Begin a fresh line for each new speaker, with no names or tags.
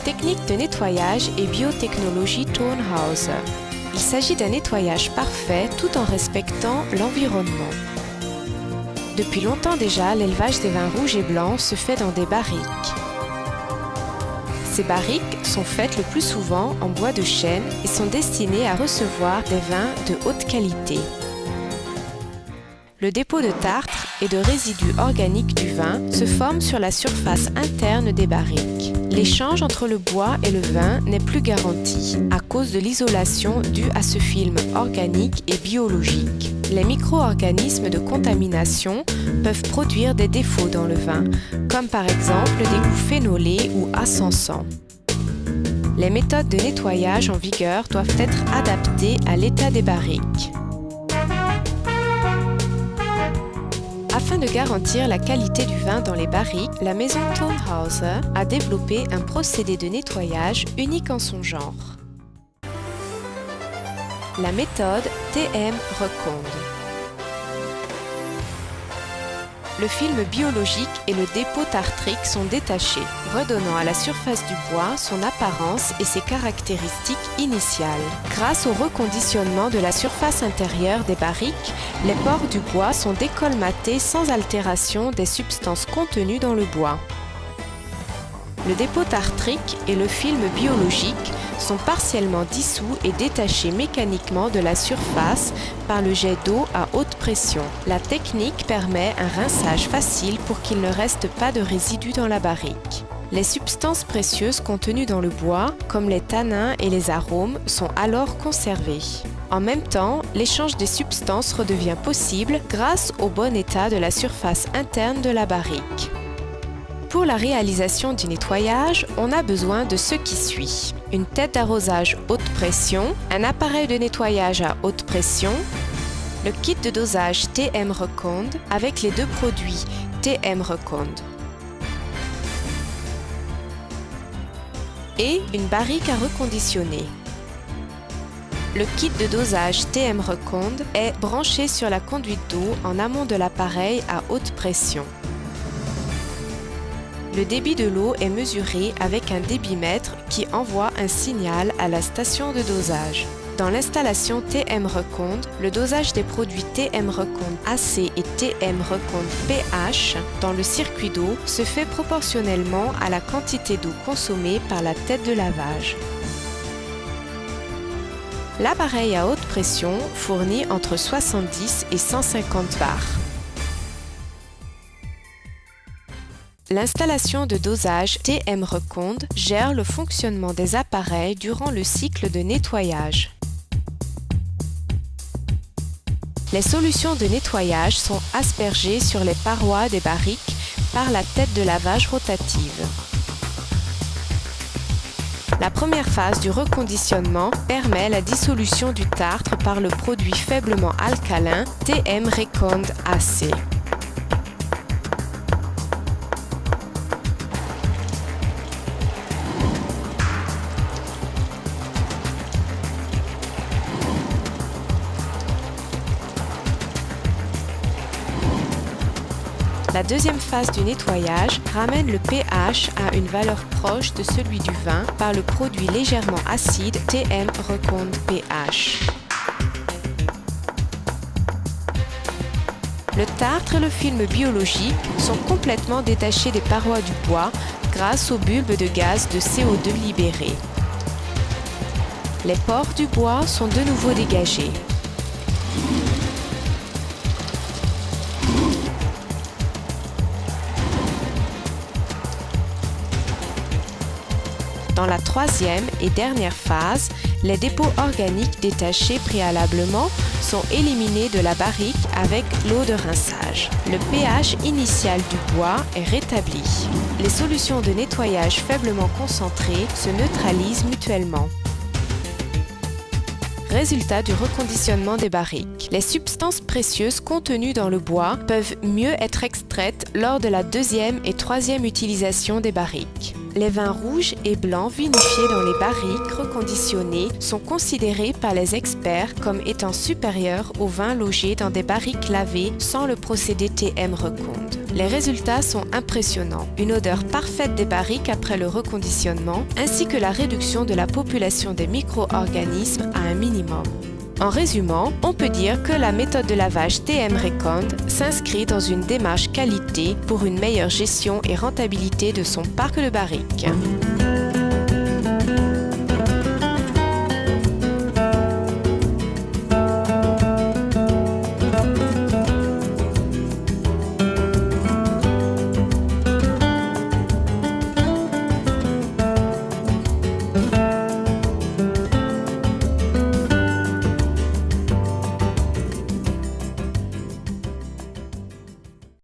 technique de nettoyage est biotechnologie Thonhauser. Il s'agit d'un nettoyage parfait tout en respectant l'environnement. Depuis longtemps déjà, l'élevage des vins rouges et blancs se fait dans des barriques. Ces barriques sont faites le plus souvent en bois de chêne et sont destinées à recevoir des vins de haute qualité. Le dépôt de tartre et de résidus organiques du vin se forme sur la surface interne des barriques. L'échange entre le bois et le vin n'est plus garanti à cause de l'isolation due à ce film organique et biologique. Les micro-organismes de contamination peuvent produire des défauts dans le vin, comme par exemple des goûts phénolés ou ascensants. Les méthodes de nettoyage en vigueur doivent être adaptées à l'état des barriques. Afin de garantir la qualité du vin dans les barriques, la maison Thonhauser a développé un procédé de nettoyage unique en son genre. La méthode TM Reconde. Le film biologique et le dépôt tartrique sont détachés, redonnant à la surface du bois son apparence et ses caractéristiques initiales. Grâce au reconditionnement de la surface intérieure des barriques, les pores du bois sont décolmatés sans altération des substances contenues dans le bois. Le dépôt tartrique et le film biologique sont partiellement dissous et détachés mécaniquement de la surface par le jet d'eau à haute pression. La technique permet un rinçage facile pour qu'il ne reste pas de résidus dans la barrique. Les substances précieuses contenues dans le bois, comme les tanins et les arômes, sont alors conservées. En même temps, l'échange des substances redevient possible grâce au bon état de la surface interne de la barrique. Pour la réalisation du nettoyage, on a besoin de ce qui suit. Une tête d'arrosage haute pression, un appareil de nettoyage à haute pression, le kit de dosage TM Reconde avec les deux produits TM Reconde et une barrique à reconditionner. Le kit de dosage TM Reconde est branché sur la conduite d'eau en amont de l'appareil à haute pression. Le débit de l'eau est mesuré avec un débitmètre qui envoie un signal à la station de dosage. Dans l'installation TM Reconde, le dosage des produits TM Reconde AC et TM Reconde pH dans le circuit d'eau se fait proportionnellement à la quantité d'eau consommée par la tête de lavage. L'appareil à haute pression fournit entre 70 et 150 bars. L'installation de dosage TM Reconde gère le fonctionnement des appareils durant le cycle de nettoyage. Les solutions de nettoyage sont aspergées sur les parois des barriques par la tête de lavage rotative. La première phase du reconditionnement permet la dissolution du tartre par le produit faiblement alcalin TM Reconde AC. La deuxième phase du nettoyage ramène le pH à une valeur proche de celui du vin par le produit légèrement acide TM Reconde pH. Le tartre et le film biologique sont complètement détachés des parois du bois grâce aux bulbes de gaz de CO2 libérés. Les pores du bois sont de nouveau dégagés. Dans la troisième et dernière phase, les dépôts organiques détachés préalablement sont éliminés de la barrique avec l'eau de rinçage. Le pH initial du bois est rétabli. Les solutions de nettoyage faiblement concentrées se neutralisent mutuellement. Résultat du reconditionnement des barriques. Les substances précieuses contenues dans le bois peuvent mieux être extraites lors de la deuxième et troisième utilisation des barriques. Les vins rouges et blancs vinifiés dans les barriques reconditionnés sont considérés par les experts comme étant supérieurs aux vins logés dans des barriques lavées sans le procédé TM Reconde. Les résultats sont impressionnants. Une odeur parfaite des barriques après le reconditionnement, ainsi que la réduction de la population des micro-organismes à un minimum. En résumant, on peut dire que la méthode de lavage TM Reconde s'inscrit dans une démarche qualité pour une meilleure gestion et rentabilité de son parc de barriques.